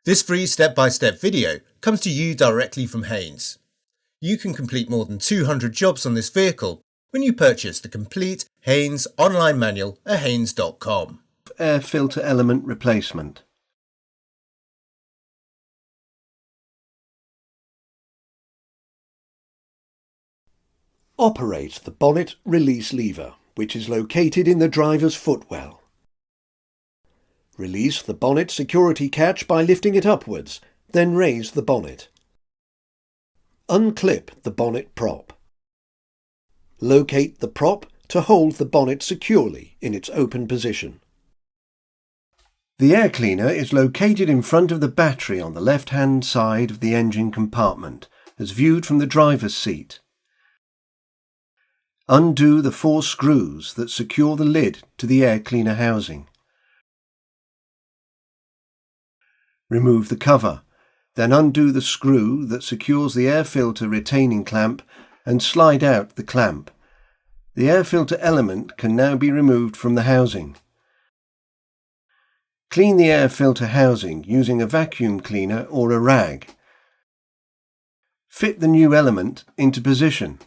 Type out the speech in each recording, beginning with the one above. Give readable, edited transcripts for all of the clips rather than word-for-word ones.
This free step-by-step video comes to you directly from Haynes. You can complete more than 200 jobs on this vehicle when you purchase the complete Haynes online manual at haynes.com. Air filter element replacement. Operate the bonnet release lever, which is located in the driver's footwell. Release the bonnet security catch by lifting it upwards, then raise the bonnet. Unclip the bonnet prop. Locate the prop to hold the bonnet securely in its open position. The air cleaner is located in front of the battery on the left-hand side of the engine compartment, as viewed from the driver's seat. Undo the 4 screws that secure the lid to the air cleaner housing. Remove the cover, then undo the screw that secures the air filter retaining clamp and slide out the clamp. The air filter element can now be removed from the housing. Clean the air filter housing using a vacuum cleaner or a rag. Fit the new element into position.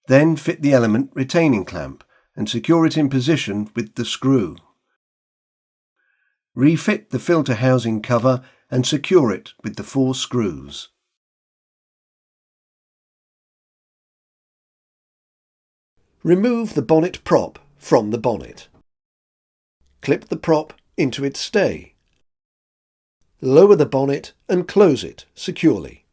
Then fit the element retaining clamp and secure it in position with the screw. Refit the filter housing cover and secure it with the 4 screws. Remove the bonnet prop from the bonnet. Clip the prop into its stay. Lower the bonnet and close it securely.